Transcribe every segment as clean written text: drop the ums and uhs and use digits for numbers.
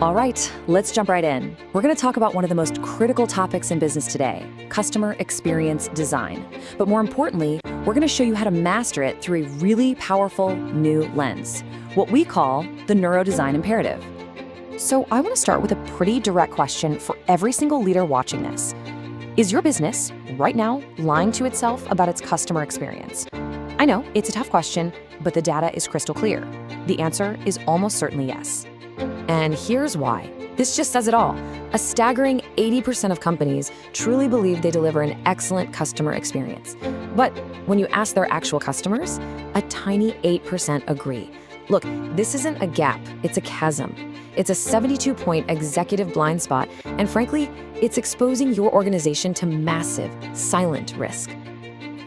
All right, let's jump right in. We're going to talk about one of the most critical topics in business today, customer experience design. But more importantly, we're going to show you how to master it through a really powerful new lens, what we call the neurodesign imperative. So I want to start with a pretty direct question for every single leader watching this. Is your business, right now, lying to itself about its customer experience? I know, it's a tough question, but the data is crystal clear. The answer is almost certainly yes. And here's why. This just says it all. A staggering 80% of companies truly believe they deliver an excellent customer experience. But when you ask their actual customers, a tiny 8% agree. Look, this isn't a gap, it's a chasm. It's a 72-point executive blind spot, and frankly, it's exposing your organization to massive, silent risk.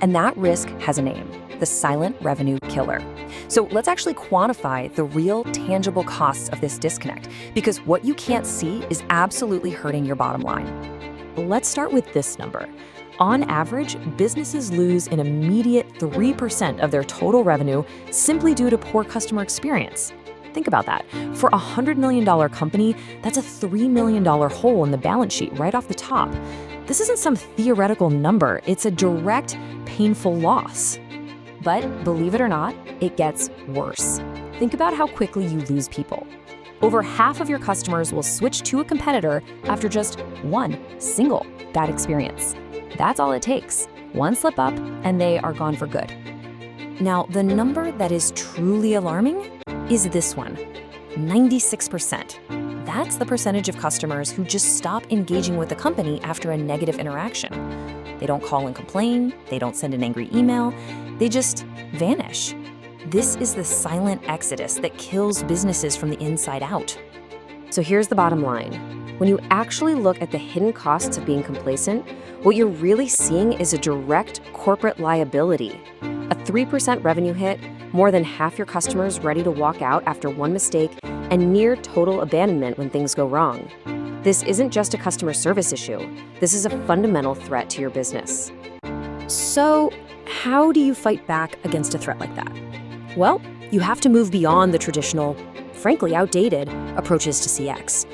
And that risk has a name, the silent revenue killer. So let's actually quantify the real tangible costs of this disconnect, because what you can't see is absolutely hurting your bottom line. Let's start with this number. On average, businesses lose an immediate 3% of their total revenue simply due to poor customer experience. Think about that. For a $100 million company, that's a $3 million hole in the balance sheet right off the top. This isn't some theoretical number, it's a direct, painful loss. But believe it or not, it gets worse. Think about how quickly you lose people. Over half of your customers will switch to a competitor after just one single bad experience. That's all it takes. One slip up and they are gone for good. Now, the number that is truly alarming is this one, 96%. That's the percentage of customers who just stop engaging with the company after a negative interaction. They don't call and complain, they don't send an angry email, they just vanish. This is the silent exodus that kills businesses from the inside out. So here's the bottom line. When you actually look at the hidden costs of being complacent, what you're really seeing is a direct corporate liability. A 3% revenue hit, more than half your customers ready to walk out after one mistake, and near total abandonment when things go wrong. This isn't just a customer service issue. This is a fundamental threat to your business. So, how do you fight back against a threat like that? Well, you have to move beyond the traditional, frankly outdated, approaches to CX.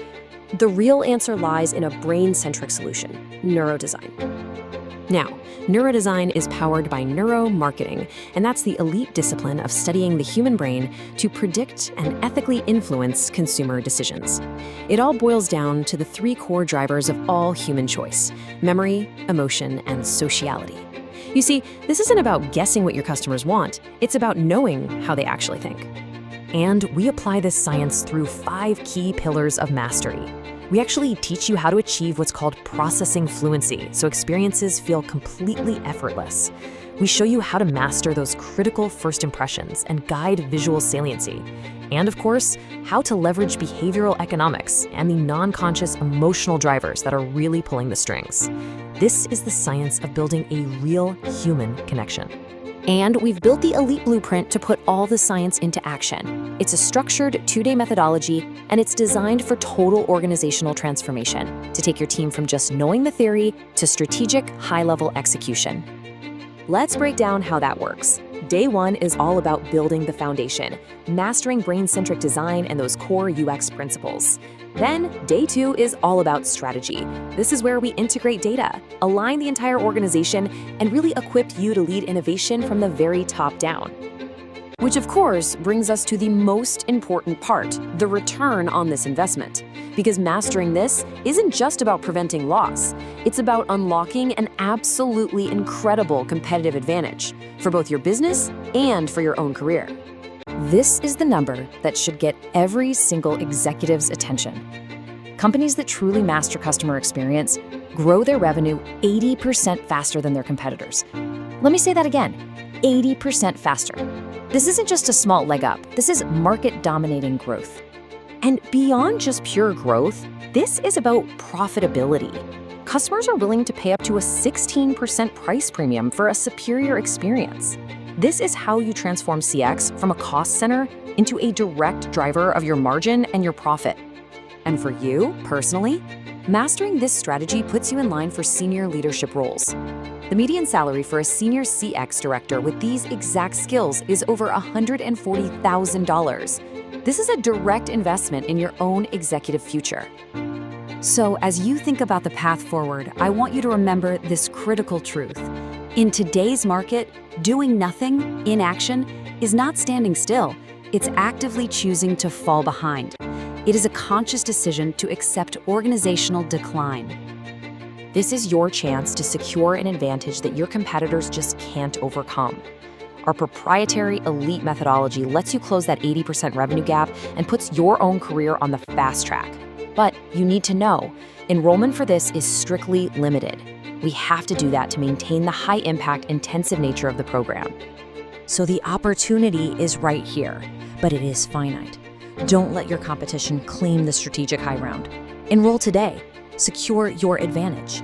The real answer lies in a brain-centric solution, neurodesign. Now, neurodesign is powered by neuromarketing, and that's the elite discipline of studying the human brain to predict and ethically influence consumer decisions. It all boils down to the three core drivers of all human choice: memory, emotion, and sociality. You see, this isn't about guessing what your customers want, it's about knowing how they actually think. And we apply this science through 5 key pillars of mastery. We actually teach you how to achieve what's called processing fluency, so experiences feel completely effortless. We show you how to master those critical first impressions and guide visual saliency. And of course, how to leverage behavioral economics and the non-conscious emotional drivers that are really pulling the strings. This is the science of building a real human connection. And we've built the elite blueprint to put all the science into action. It's a structured 2-day methodology, and it's designed for total organizational transformation, to take your team from just knowing the theory to strategic, high-level execution. Let's break down how that works. Day 1 is all about building the foundation, mastering brain-centric design and those core UX principles. Then, Day 2 is all about strategy. This is where we integrate data, align the entire organization, and really equip you to lead innovation from the very top down. Which of course brings us to the most important part, the return on this investment. Because mastering this isn't just about preventing loss, it's about unlocking an absolutely incredible competitive advantage for both your business and for your own career. This is the number that should get every single executive's attention. Companies that truly master customer experience grow their revenue 80% faster than their competitors. Let me say that again, 80% faster. This isn't just a small leg up, this is market-dominating growth. And beyond just pure growth, this is about profitability. Customers are willing to pay up to a 16% price premium for a superior experience. This is how you transform CX from a cost center into a direct driver of your margin and your profit. And for you, personally, mastering this strategy puts you in line for senior leadership roles. The median salary for a senior CX director with these exact skills is over $140,000. This is a direct investment in your own executive future. So, as you think about the path forward, I want you to remember this critical truth. In today's market, doing nothing, inaction, is not standing still. It's actively choosing to fall behind. It is a conscious decision to accept organizational decline. This is your chance to secure an advantage that your competitors just can't overcome. Our proprietary elite methodology lets you close that 80% revenue gap and puts your own career on the fast track. But you need to know, enrollment for this is strictly limited. We have to do that to maintain the high-impact, intensive nature of the program. So the opportunity is right here, but it is finite. Don't let your competition claim the strategic high ground. Enroll today. Secure your advantage.